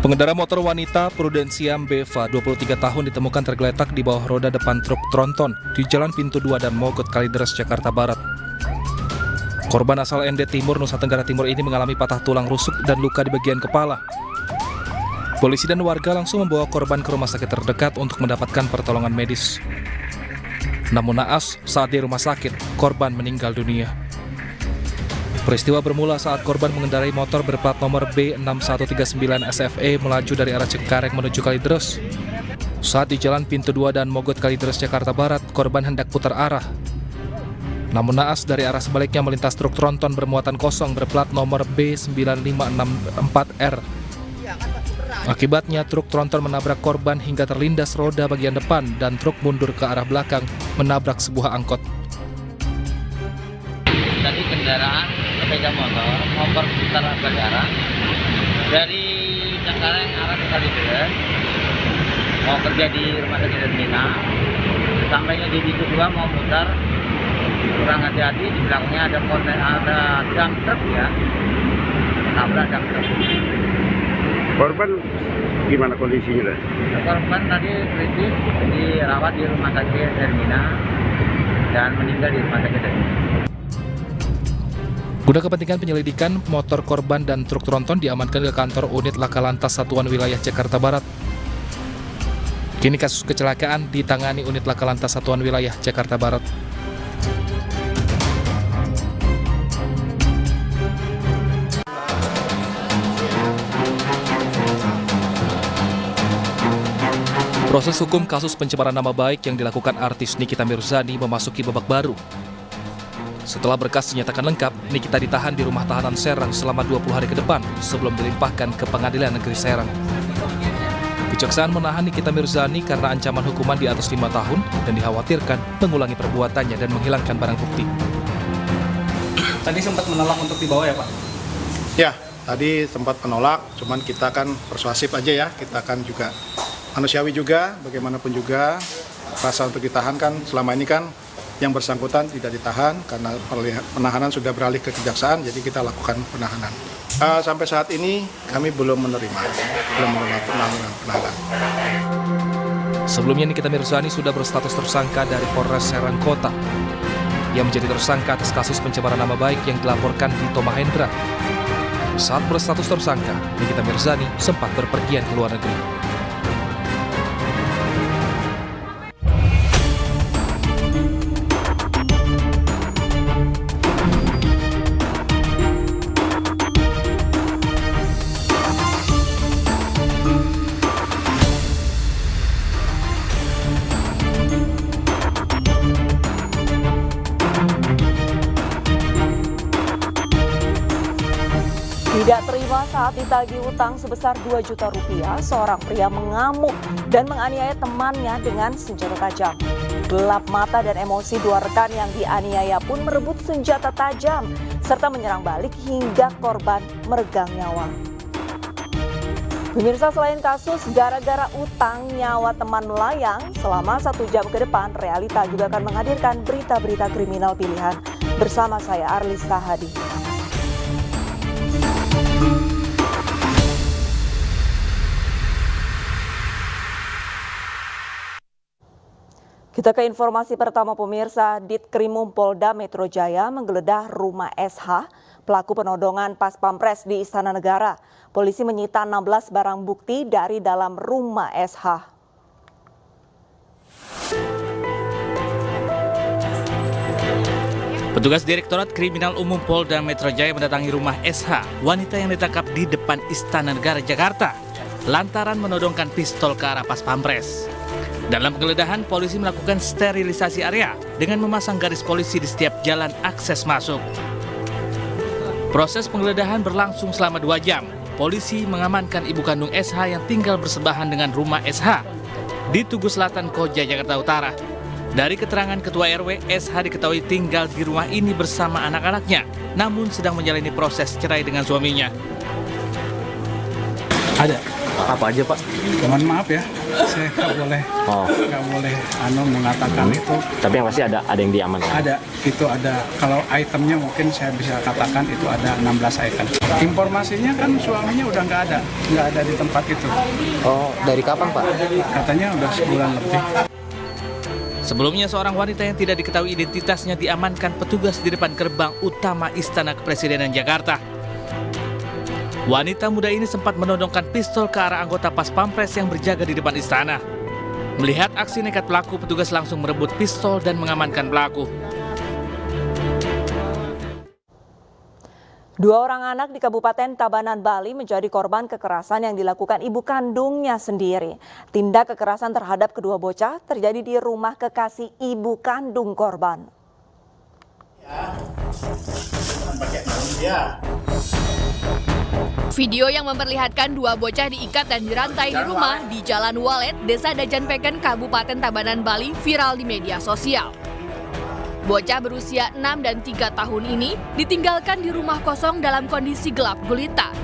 Pengendara motor wanita Prudensiam Beva, 23 tahun, ditemukan tergeletak di bawah roda depan truk tronton di Jalan Pintu 2 dan Mogot Kalideres, Jakarta Barat. Korban asal ND Timur, Nusa Tenggara Timur ini mengalami patah tulang rusuk dan luka di bagian kepala. Polisi dan warga langsung membawa korban ke rumah sakit terdekat untuk mendapatkan pertolongan medis. Namun naas, saat di rumah sakit, korban meninggal dunia. Peristiwa bermula saat korban mengendarai motor berplat nomor B6139 SFE melaju dari arah Cengkareng menuju Kalideres. Saat di Jalan Pintu 2 dan Mogot Kalideres, Jakarta Barat, korban hendak putar arah. Namun naas, dari arah sebaliknya melintas truk tronton bermuatan kosong berplat nomor B9564R. Akibatnya truk tronton menabrak korban hingga terlindas roda bagian depan dan truk mundur ke arah belakang menabrak sebuah angkot. Tadi kendaraan sepeda motor mau berputar balik arah dari Cengkareng arah ke Kalideres, mau kerja di rumah sakit Hermina. Sampainya di Pintu 2 mau putar, kurang hati-hati, di belakangnya ada dump truck ya, nabrak dump truck. Korban gimana kondisinya? Korban tadi kritis, dirawat di rumah sakit Hermina dan meninggal di rumah sakit Hermina. Guna kepentingan penyelidikan, motor korban dan truk tronton diamankan ke kantor unit Laka Lantas Satuan Wilayah Jakarta Barat. Kini kasus kecelakaan ditangani unit Laka Lantas Satuan Wilayah Jakarta Barat. Proses hukum kasus pencemaran nama baik yang dilakukan artis Nikita Mirzani memasuki babak baru. Setelah berkas dinyatakan lengkap, Nikita ditahan di rumah tahanan Serang selama 20 hari ke depan sebelum dilimpahkan ke Pengadilan Negeri Serang. Kejaksaan menahan Nikita Mirzani karena ancaman hukuman di atas 5 tahun dan dikhawatirkan mengulangi perbuatannya dan menghilangkan barang bukti. Tadi sempat menolak untuk dibawa ya Pak? Ya, tadi sempat menolak, cuman kita kan persuasif aja ya, kita kan juga manusiawi juga, bagaimanapun juga rasa untuk ditahan kan selama ini kan yang bersangkutan tidak ditahan karena penahanan sudah beralih ke kejaksaan, jadi kita lakukan penahanan. Sampai saat ini kami belum menerima penahanan. Sebelumnya Nikita Mirzani sudah berstatus tersangka dari Polres Serang Kota. Ia menjadi tersangka atas kasus pencemaran nama baik yang dilaporkan Dito Mahendra. Saat berstatus tersangka, Nikita Mirzani sempat berpergian ke luar negeri. Tidak terima saat ditagih utang sebesar 2 juta rupiah, seorang pria mengamuk dan menganiaya temannya dengan senjata tajam. Gelap mata dan emosi dua rekan yang dianiaya pun merebut senjata tajam serta menyerang balik hingga korban meregang nyawa. Pemirsa, selain kasus gara-gara utang nyawa teman melayang, selama 1 jam ke depan Realita juga akan menghadirkan berita-berita kriminal pilihan. Bersama saya Arlista Hadi. Kita ke informasi pertama pemirsa, Ditkrimum Polda Metro Jaya menggeledah rumah SH, pelaku penodongan Pas Pampres di Istana Negara. Polisi menyita 16 barang bukti dari dalam rumah SH. Petugas Direktorat Kriminal Umum Polda Metro Jaya mendatangi rumah SH, wanita yang ditangkap di depan Istana Negara Jakarta, lantaran menodongkan pistol ke arah Pas Pampres. Dalam penggeledahan, polisi melakukan sterilisasi area dengan memasang garis polisi di setiap jalan akses masuk. Proses penggeledahan berlangsung selama 2 jam. Polisi mengamankan ibu kandung SH yang tinggal bersebelahan dengan rumah SH di Tugu Selatan, Koja, Jakarta Utara. Dari keterangan Ketua RW, SH diketahui tinggal di rumah ini bersama anak-anaknya, namun sedang menjalani proses cerai dengan suaminya. Ada. Apa aja Pak? Mohon maaf ya, saya nggak boleh mengatakan itu. Tapi yang pasti ada yang diamankan. Ada. Kalau itemnya mungkin saya bisa katakan itu ada 16 item. Informasinya kan suaminya udah nggak ada di tempat itu. Oh, dari kapan Pak? Katanya udah sebulan lebih. Sebelumnya seorang wanita yang tidak diketahui identitasnya diamankan petugas di depan gerbang utama Istana Kepresidenan Jakarta. Wanita muda ini sempat menodongkan pistol ke arah anggota Pas Pampres yang berjaga di depan istana. Melihat aksi nekat pelaku, petugas langsung merebut pistol dan mengamankan pelaku. 2 orang anak di Kabupaten Tabanan, Bali menjadi korban kekerasan yang dilakukan ibu kandungnya sendiri. Tindak kekerasan terhadap kedua bocah terjadi di rumah kekasih ibu kandung korban. Video yang memperlihatkan 2 bocah diikat dan dirantai di rumah di Jalan Walet, Desa Dajanpeken, Kabupaten Tabanan, Bali viral di media sosial. Bocah berusia 6 dan 3 tahun ini ditinggalkan di rumah kosong dalam kondisi gelap gulita.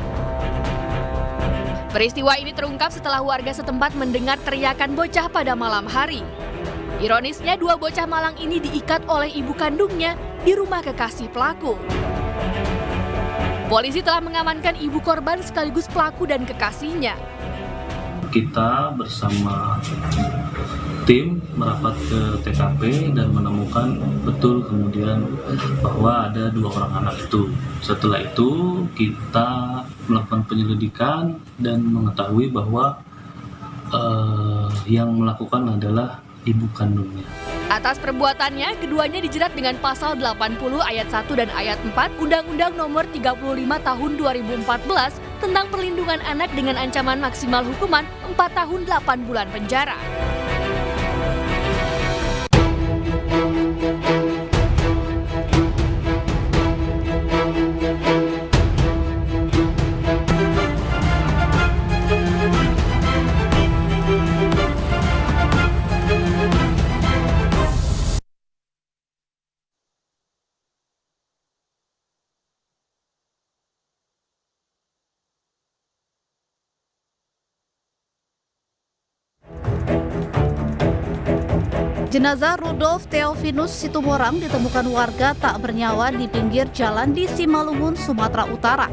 Peristiwa ini terungkap setelah warga setempat mendengar teriakan bocah pada malam hari. Ironisnya 2 bocah malang ini diikat oleh ibu kandungnya di rumah kekasih pelaku. Polisi telah mengamankan ibu korban sekaligus pelaku dan kekasihnya. Kita bersama tim merapat ke TKP dan menemukan betul kemudian bahwa ada 2 orang anak itu. Setelah itu kita melakukan penyelidikan dan mengetahui bahwa yang melakukan adalah ibu kandungnya. Atas perbuatannya, keduanya dijerat dengan pasal 80 ayat 1 dan ayat 4 Undang-Undang Nomor 35 Tahun 2014 tentang perlindungan anak dengan ancaman maksimal hukuman 4 tahun 8 bulan penjara. Jenazah Rudolf Theofinus Situmorang ditemukan warga tak bernyawa di pinggir jalan di Simalungun, Sumatera Utara.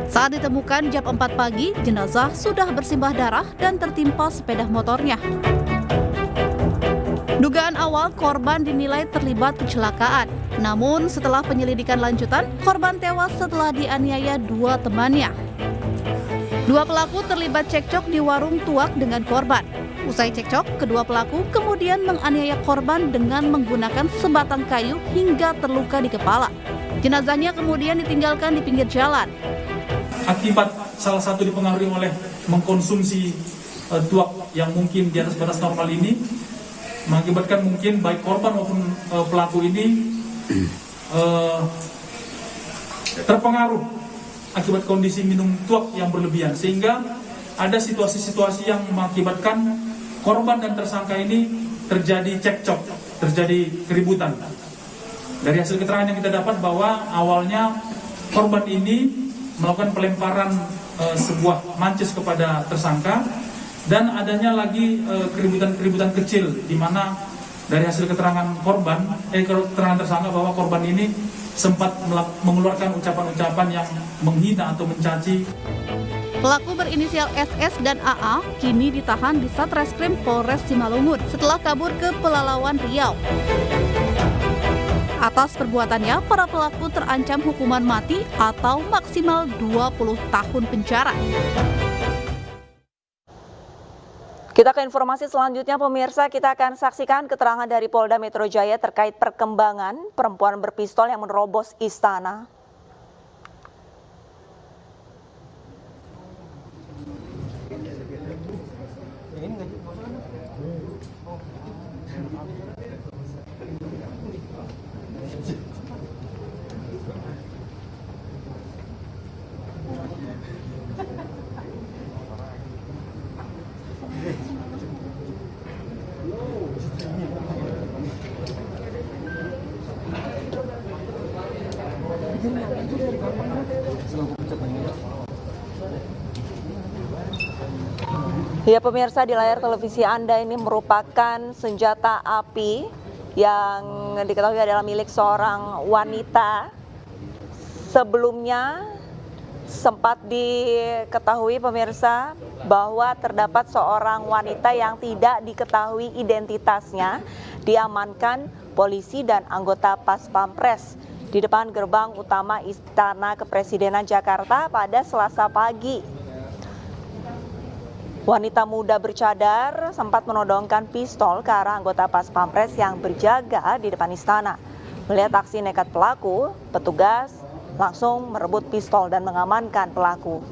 Saat ditemukan jam 4 pagi, jenazah sudah bersimbah darah dan tertimpa sepeda motornya. Dugaan awal korban dinilai terlibat kecelakaan. Namun setelah penyelidikan lanjutan, korban tewas setelah dianiaya 2 temannya. 2 pelaku terlibat cekcok di warung tuak dengan korban. Usai cekcok, kedua pelaku kemudian menganiaya korban dengan menggunakan sebatang kayu hingga terluka di kepala. Jenazahnya kemudian ditinggalkan di pinggir jalan. Akibat salah satu dipengaruhi oleh mengkonsumsi tuak yang mungkin di atas batas normal ini, mengakibatkan mungkin baik korban maupun pelaku ini terpengaruh akibat kondisi minum tuak yang berlebihan, sehingga ada situasi-situasi yang mengakibatkan korban dan tersangka ini terjadi cekcok, terjadi keributan. Dari hasil keterangan yang kita dapat bahwa awalnya korban ini melakukan pelemparan sebuah mancis kepada tersangka, dan adanya lagi keributan kecil di mana dari hasil keterangan keterangan tersangka bahwa korban ini sempat mengeluarkan ucapan-ucapan yang menghina atau mencaci. Pelaku berinisial SS dan AA kini ditahan di Satreskrim Polres Simalungun setelah kabur ke Pelalawan, Riau. Atas perbuatannya, para pelaku terancam hukuman mati atau maksimal 20 tahun penjara. Kita ke informasi selanjutnya, pemirsa. Kita akan saksikan keterangan dari Polda Metro Jaya terkait perkembangan perempuan berpistol yang menerobos istana. Ya pemirsa, di layar televisi Anda ini merupakan senjata api yang diketahui adalah milik seorang wanita. Sebelumnya sempat diketahui pemirsa bahwa terdapat seorang wanita yang tidak diketahui identitasnya diamankan polisi dan anggota Pas Pampres di depan gerbang utama Istana Kepresidenan Jakarta pada Selasa pagi. Wanita muda bercadar sempat menodongkan pistol ke arah anggota Pas Pampres yang berjaga di depan istana. Melihat aksi nekat pelaku, petugas langsung merebut pistol dan mengamankan pelaku.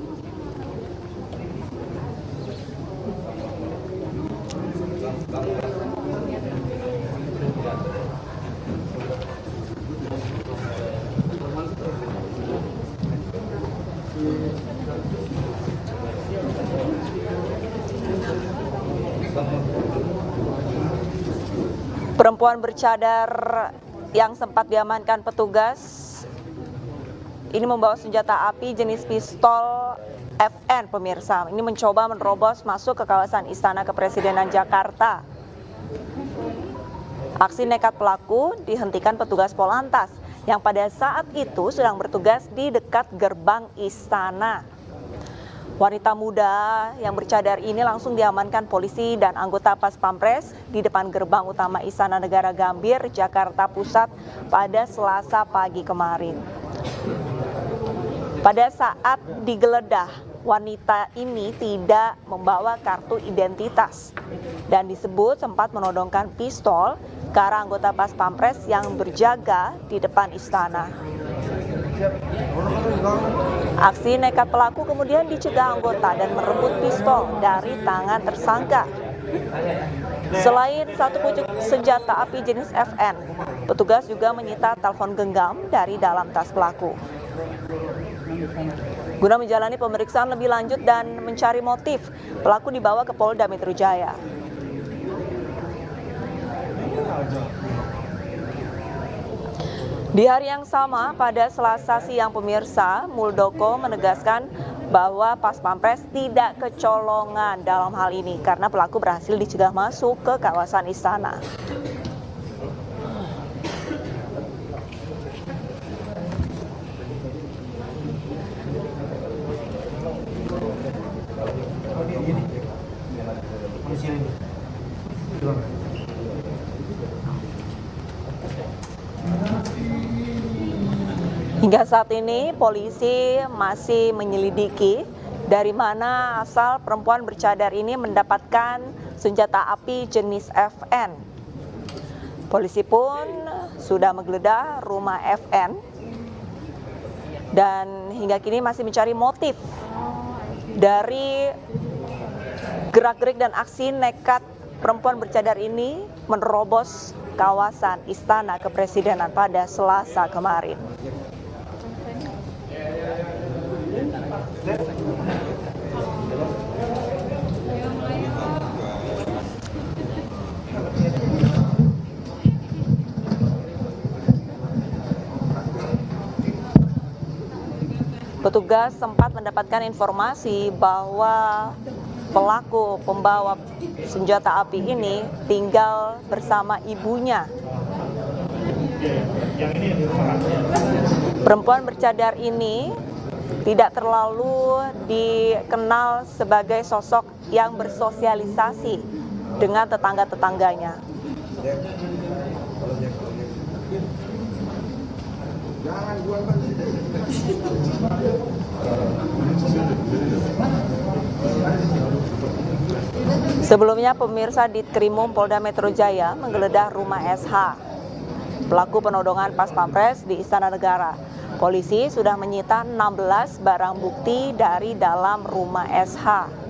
Perempuan bercadar yang sempat diamankan petugas ini membawa senjata api jenis pistol FN pemirsa. Ini mencoba menerobos masuk ke kawasan Istana Kepresidenan Jakarta. Aksi nekat pelaku dihentikan petugas Polantas yang pada saat itu sedang bertugas di dekat gerbang istana. Wanita muda yang bercadar ini langsung diamankan polisi dan anggota Pas Pampres di depan gerbang utama Istana Negara Gambir, Jakarta Pusat pada Selasa pagi kemarin. Pada saat digeledah, wanita ini tidak membawa kartu identitas dan disebut sempat menodongkan pistol ke arah anggota Pas Pampres yang berjaga di depan istana. Aksi nekat pelaku kemudian dicegah anggota dan merebut pistol dari tangan tersangka. Selain satu pucuk senjata api jenis FN, petugas juga menyita telepon genggam dari dalam tas pelaku. Guna menjalani pemeriksaan lebih lanjut dan mencari motif, pelaku dibawa ke Polda Metro Jaya. Di hari yang sama, pada Selasa siang pemirsa, Muldoko menegaskan bahwa Pas Pampres tidak kecolongan dalam hal ini karena pelaku berhasil dicegah masuk ke kawasan istana. Hingga saat ini polisi masih menyelidiki dari mana asal perempuan bercadar ini mendapatkan senjata api jenis FN. Polisi pun sudah menggeledah rumah FN dan hingga kini masih mencari motif dari gerak-gerik dan aksi nekat perempuan bercadar ini menerobos kawasan Istana Kepresidenan pada Selasa kemarin. Petugas sempat mendapatkan informasi bahwa pelaku pembawa senjata api ini tinggal bersama ibunya. Perempuan bercadar ini tidak terlalu dikenal sebagai sosok yang bersosialisasi dengan tetangga-tetangganya. Sebelumnya pemirsa Ditkrimum Polda Metro Jaya menggeledah rumah SH, pelaku penodongan Pas Pampres di Istana Negara. Polisi sudah menyita 16 barang bukti dari dalam rumah SH.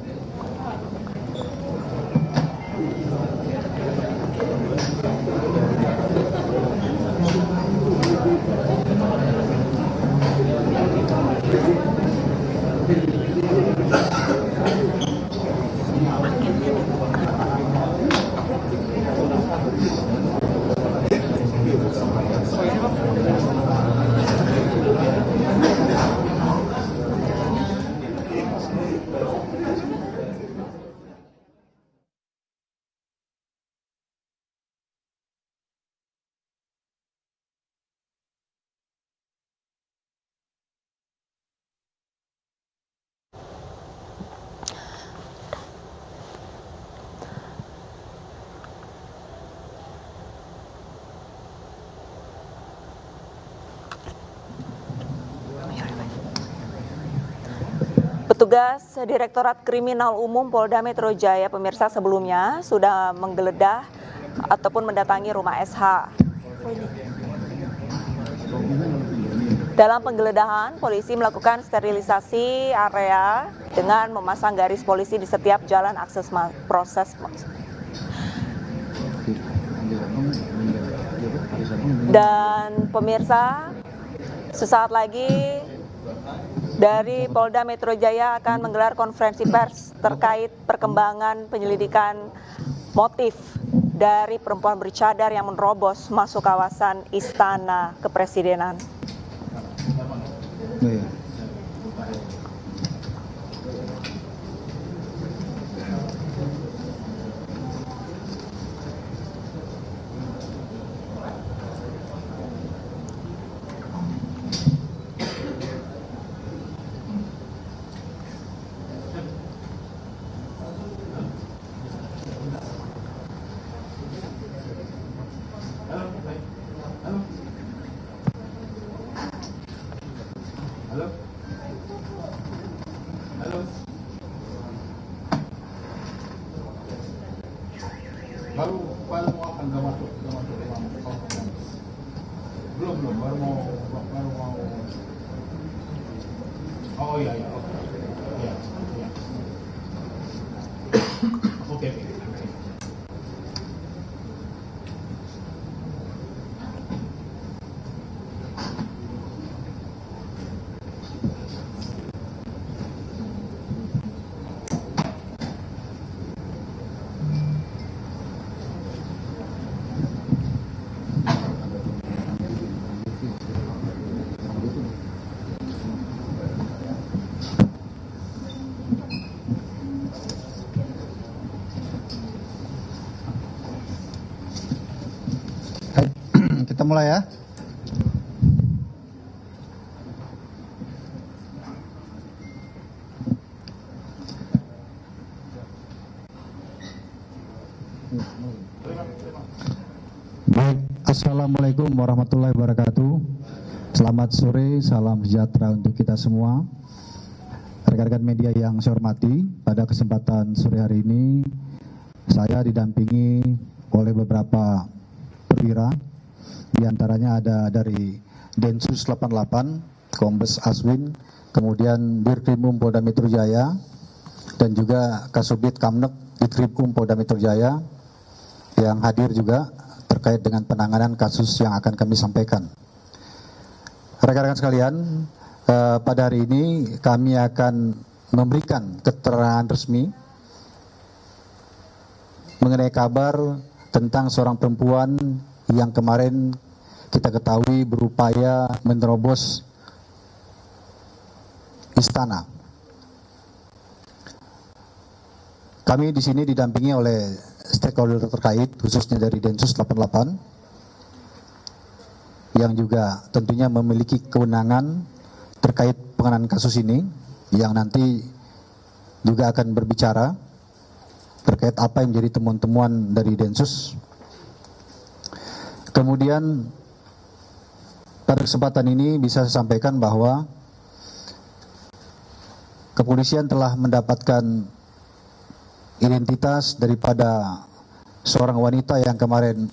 Petugas Direktorat Kriminal Umum Polda Metro Jaya pemirsa sebelumnya sudah menggeledah ataupun mendatangi rumah SH. Dalam penggeledahan, polisi melakukan sterilisasi area dengan memasang garis polisi di setiap jalan akses proses. Dan pemirsa, sesaat lagi dari Polda Metro Jaya akan menggelar konferensi pers terkait perkembangan penyelidikan motif dari perempuan bercadar yang menerobos masuk kawasan Istana Kepresidenan. Baru mau akan nggak masuk belum baru mau oh iya oke. Kita mulai ya. Baik, Assalamualaikum warahmatullahi wabarakatuh. Selamat sore, salam sejahtera untuk kita semua. Rekan-rekan media yang saya hormati, pada kesempatan sore hari ini saya didampingi oleh beberapa perwira. Di antaranya ada dari Densus 88, Kombes Aswin, kemudian Dirkrimum Polda Metro Jaya, dan juga Kasubdit Kamnek Ditkrimum Polda Metro Jaya yang hadir juga terkait dengan penanganan kasus yang akan kami sampaikan. Rekan-rekan sekalian, pada hari ini kami akan memberikan keterangan resmi mengenai kabar tentang seorang perempuan yang kemarin kita ketahui berupaya menerobos istana. Kami di sini didampingi oleh stakeholder terkait, khususnya dari Densus 88, yang juga tentunya memiliki kewenangan terkait penanganan kasus ini, yang nanti juga akan berbicara terkait apa yang menjadi temuan-temuan dari Densus. Kemudian pada kesempatan ini bisa saya sampaikan bahwa kepolisian telah mendapatkan identitas daripada seorang wanita yang kemarin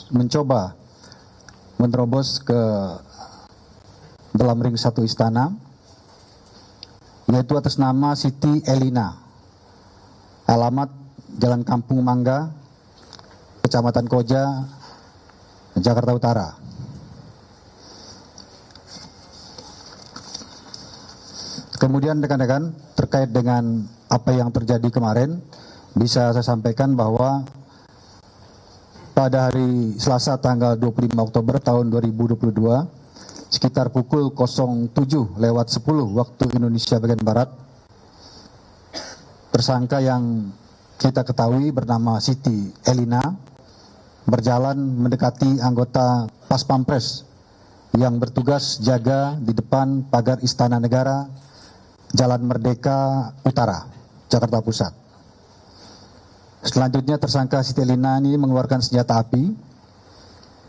mencoba menerobos ke dalam ring 1 istana, yaitu atas nama Siti Elina, alamat Jalan Kampung Mangga, Kecamatan Koja, Jakarta Utara. Kemudian rekan-rekan, terkait dengan apa yang terjadi kemarin, bisa saya sampaikan bahwa pada hari Selasa tanggal 25 Oktober tahun 2022, sekitar pukul 07.10 waktu Indonesia bagian Barat, tersangka yang kita ketahui bernama Siti Elina berjalan mendekati anggota Pas Pampres yang bertugas jaga di depan pagar Istana Negara, Jalan Merdeka Utara, Jakarta Pusat. Selanjutnya tersangka Siti Elina ini mengeluarkan senjata api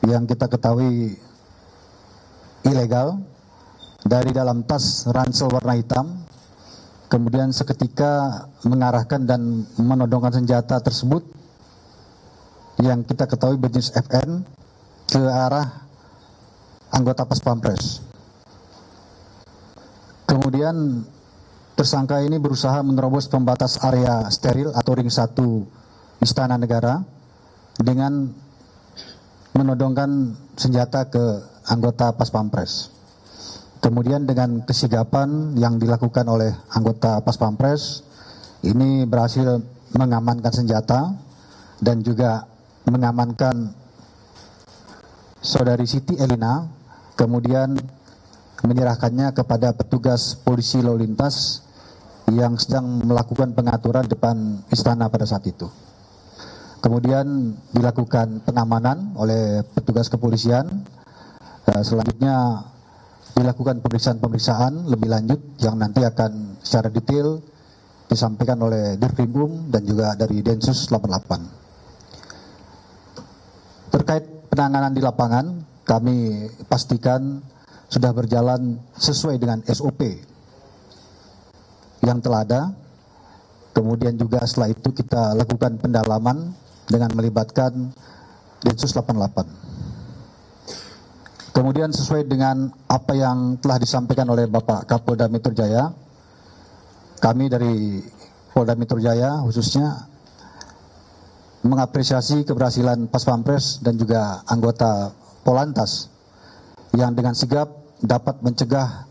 yang kita ketahui ilegal dari dalam tas ransel warna hitam kemudian seketika mengarahkan dan menodongkan senjata tersebut yang kita ketahui berjenis FN ke arah anggota Pas Pampres. Kemudian tersangka ini berusaha menerobos pembatas area steril atau ring 1 Istana Negara dengan menodongkan senjata ke anggota Pas Pampres. Kemudian dengan kesigapan yang dilakukan oleh anggota Pas Pampres, ini berhasil mengamankan senjata dan juga mengamankan saudari Siti Elina, kemudian menyerahkannya kepada petugas polisi lalu lintas yang sedang melakukan pengaturan depan istana pada saat itu. Kemudian dilakukan pengamanan oleh petugas kepolisian. Selanjutnya dilakukan pemeriksaan lebih lanjut yang nanti akan secara detail disampaikan oleh Dirkrimum dan juga dari Densus 88. Terkait penanganan di lapangan, kami pastikan sudah berjalan sesuai dengan SOP yang telah ada. Kemudian juga setelah itu kita lakukan pendalaman dengan melibatkan Densus 88. Kemudian sesuai dengan apa yang telah disampaikan oleh Bapak Kapolda Metro Jaya, kami dari Polda Metro Jaya khususnya mengapresiasi keberhasilan Pas Pampres dan juga anggota Polantas yang dengan sigap dapat mencegah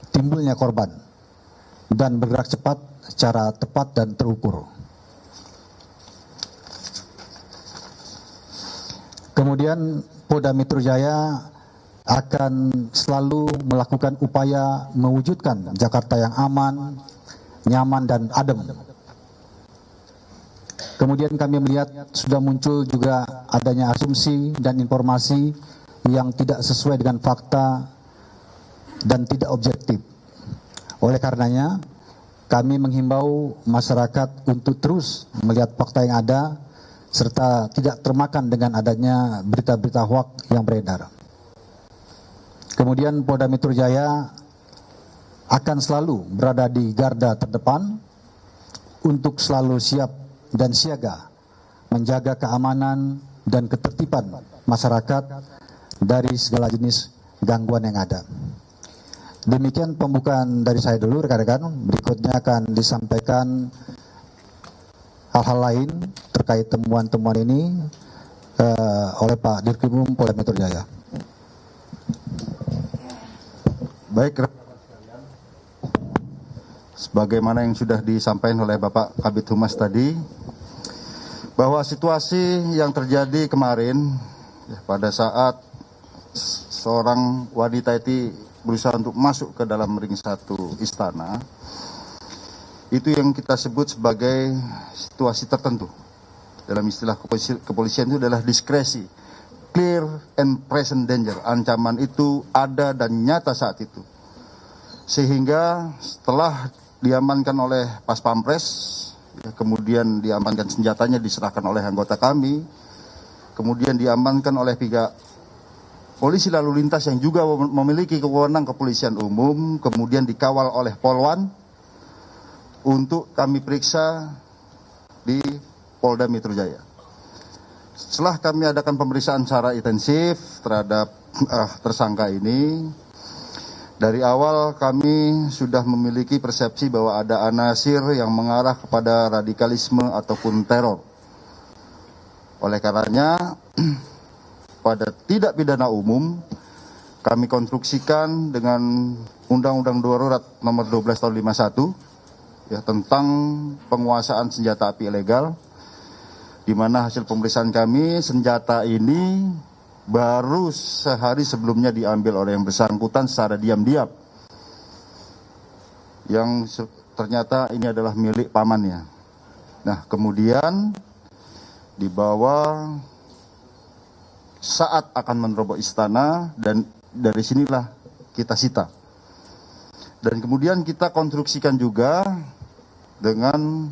timbulnya korban dan bergerak cepat secara tepat dan terukur. Kemudian Polda Metro Jaya akan selalu melakukan upaya mewujudkan Jakarta yang aman, nyaman, dan adem. Kemudian kami melihat sudah muncul juga adanya asumsi dan informasi yang tidak sesuai dengan fakta dan tidak objektif. Oleh karenanya, kami menghimbau masyarakat untuk terus melihat fakta yang ada, serta tidak termakan dengan adanya berita-berita hoaks yang beredar. Kemudian Polda Metro Jaya akan selalu berada di garda terdepan untuk selalu siap dan siaga menjaga keamanan dan ketertiban masyarakat dari segala jenis gangguan yang ada. Demikian pembukaan dari saya dulu, rekan-rekan. Berikutnya akan disampaikan hal-hal lain terkait temuan-temuan ini oleh Pak Dirkrimum Polda Metro Jaya. Baik, sebagaimana yang sudah disampaikan oleh Bapak Kabid Humas tadi, bahwa situasi yang terjadi kemarin pada saat seorang wanita itu berusaha untuk masuk ke dalam ring 1 istana, itu yang kita sebut sebagai situasi tertentu. Dalam istilah kepolisian itu adalah diskresi, clear and present danger. Ancaman itu ada dan nyata saat itu. Sehingga setelah diamankan oleh Pas Pampres, kemudian diamankan senjatanya, diserahkan oleh anggota kami, kemudian diamankan oleh pihak polisi lalu lintas yang juga memiliki wewenang kepolisian umum, kemudian dikawal oleh Polwan untuk kami periksa di Polda Metro Jaya. Setelah kami adakan pemeriksaan secara intensif terhadap tersangka ini, dari awal kami sudah memiliki persepsi bahwa ada anasir yang mengarah kepada radikalisme ataupun teror. Oleh karenanya, pada tidak pidana umum, kami konstruksikan dengan Undang-Undang Darurat Nomor 12 Tahun 51 ya, tentang penguasaan senjata api ilegal, di mana hasil pemeriksaan kami, senjata ini baru sehari sebelumnya diambil oleh yang bersangkutan secara diam-diam. Yang ternyata ini adalah milik pamannya. Nah, kemudian dibawa saat akan menerobos istana dan dari sinilah kita sita. Dan kemudian kita konstruksikan juga dengan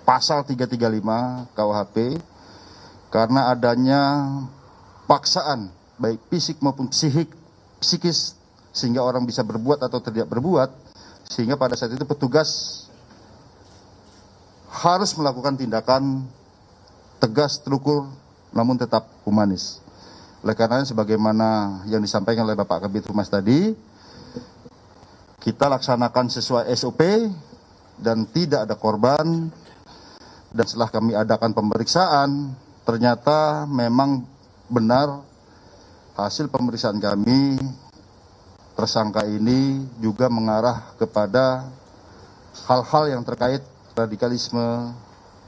pasal 335 KUHP karena adanya paksaan baik fisik maupun psikis sehingga orang bisa berbuat atau tidak berbuat, sehingga pada saat itu petugas harus melakukan tindakan tegas, terukur, namun tetap humanis. Oleh karena sebagaimana yang disampaikan oleh Bapak Kabid Humas tadi, kita laksanakan sesuai SOP dan tidak ada korban. Dan setelah kami adakan pemeriksaan, ternyata memang benar hasil pemeriksaan kami, tersangka ini juga mengarah kepada hal-hal yang terkait radikalisme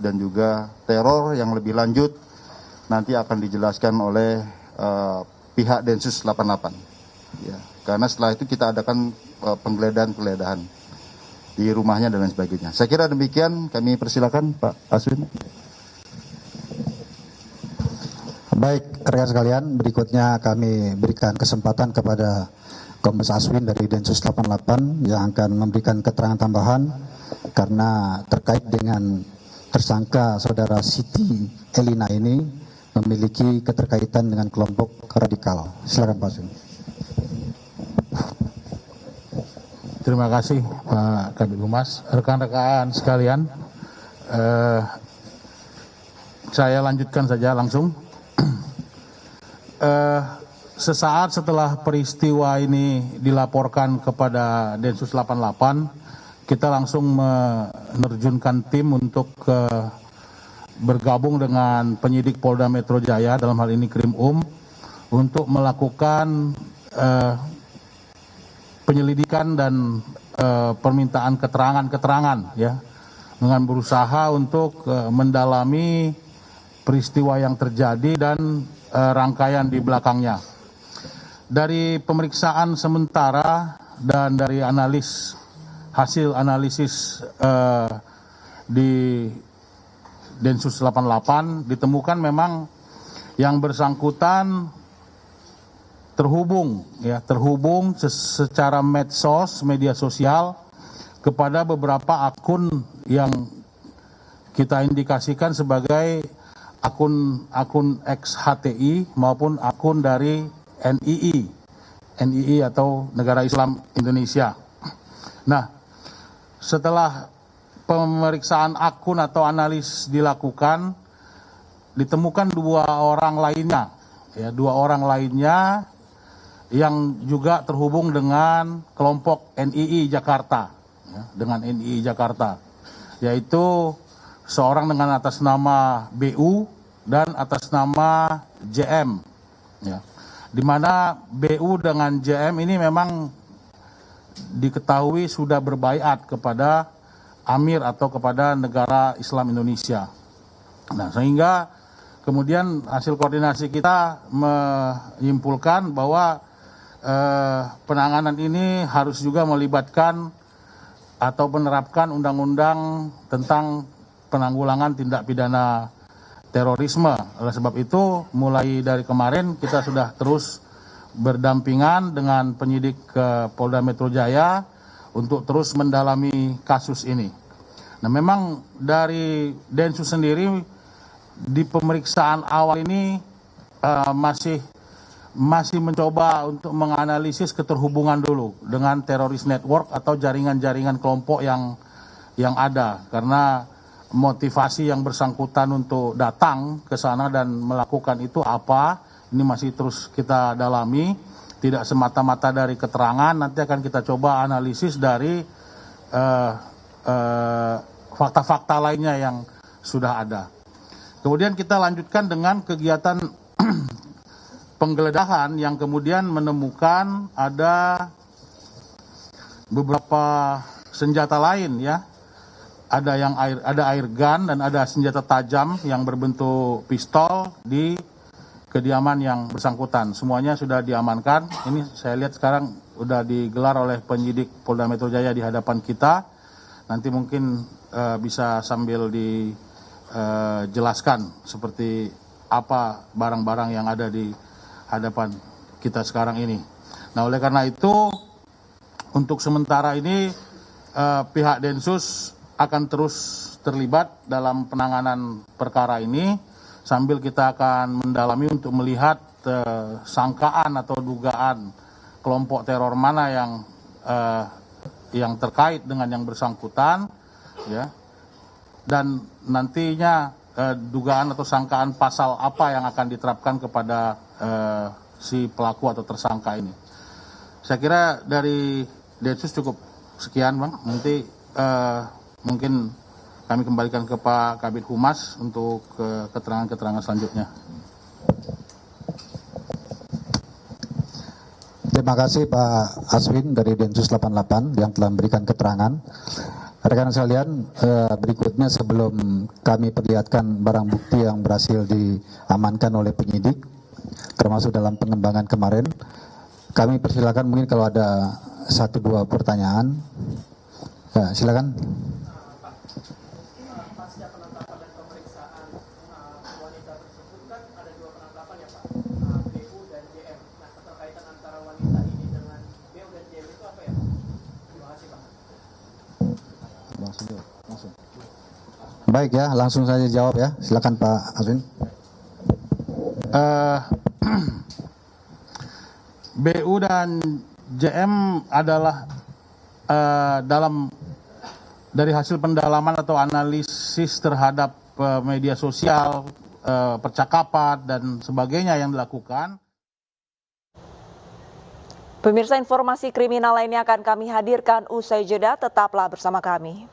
dan juga teror yang lebih lanjut, nanti akan dijelaskan oleh pihak Densus 88. Ya, karena setelah itu kita adakan penggeledahan di rumahnya dan lain sebagainya. Saya kira demikian, kami persilakan Pak Aswin. Baik, rekan sekalian, berikutnya kami berikan kesempatan kepada Kombes Aswin dari Densus 88 yang akan memberikan keterangan tambahan karena terkait dengan tersangka saudara Siti Elina ini memiliki keterkaitan dengan kelompok radikal. Silakan Pak Aswin. Terima kasih Pak Kabid Humas. Rekan-rekan sekalian, saya lanjutkan saja langsung. Sesaat setelah peristiwa ini dilaporkan kepada Densus 88, kita langsung menerjunkan tim untuk bergabung dengan penyidik Polda Metro Jaya, dalam hal ini Krim untuk melakukan penyelidikan dan permintaan keterangan ya, dengan berusaha untuk mendalami peristiwa yang terjadi dan rangkaian di belakangnya. Dari pemeriksaan sementara dan dari hasil analisis di Densus 88 ditemukan memang yang bersangkutan terhubung secara medsos, media sosial kepada beberapa akun yang kita indikasikan sebagai akun ex-HTI maupun akun dari NII atau Negara Islam Indonesia. Nah, setelah pemeriksaan akun atau analis dilakukan, ditemukan dua orang lainnya yang juga terhubung dengan kelompok NII Jakarta, yaitu seorang dengan atas nama BU dan atas nama JM, ya. Di mana BU dengan JM ini memang diketahui sudah berbaiat kepada Amir atau kepada Negara Islam Indonesia. Nah, sehingga kemudian hasil koordinasi kita menyimpulkan bahwa penanganan ini harus juga melibatkan atau menerapkan undang-undang tentang penanggulangan tindak pidana terorisme. Oleh sebab itu, mulai dari kemarin kita sudah terus berdampingan dengan penyidik Polda Metro Jaya untuk terus mendalami kasus ini. Nah, memang dari Densus sendiri di pemeriksaan awal ini masih mencoba untuk menganalisis keterhubungan dulu dengan teroris network atau jaringan-jaringan kelompok yang ada, karena motivasi yang bersangkutan untuk datang ke sana dan melakukan itu apa, ini masih terus kita dalami, tidak semata-mata dari keterangan, nanti akan kita coba analisis dari fakta-fakta lainnya yang sudah ada. Kemudian kita lanjutkan dengan kegiatan penggeledahan yang kemudian menemukan ada beberapa senjata lain, ya. Ada air gun dan ada senjata tajam yang berbentuk pistol di kediaman yang bersangkutan. Semuanya sudah diamankan. Ini saya lihat sekarang sudah digelar oleh penyidik Polda Metro Jaya di hadapan kita. Nanti mungkin bisa sambil dijelaskan seperti apa barang-barang yang ada di hadapan kita sekarang ini. Nah, oleh karena itu, untuk sementara ini pihak Densus akan terus terlibat dalam penanganan perkara ini, sambil kita akan mendalami untuk melihat sangkaan atau dugaan kelompok teror mana yang terkait dengan yang bersangkutan, ya, dan nantinya dugaan atau sangkaan pasal apa yang akan diterapkan kepada si pelaku atau tersangka ini. Saya kira dari Densus cukup sekian, Bang. Nanti mungkin kami kembalikan ke Pak Kabid Humas untuk keterangan-keterangan selanjutnya. Terima kasih Pak Aswin dari Densus 88 yang telah memberikan keterangan. Rekan sekalian, berikutnya sebelum kami perlihatkan barang bukti yang berhasil diamankan oleh penyidik, termasuk dalam pengembangan kemarin, kami persilakan mungkin kalau ada 1-2 pertanyaan. Ya, silakan. Baik ya, langsung saja jawab ya. Silakan Pak Aswin. BU dan JM adalah dari hasil pendalaman atau analisis terhadap media sosial, percakapan dan sebagainya yang dilakukan. Pemirsa, informasi kriminal lainnya akan kami hadirkan usai jeda, tetaplah bersama kami.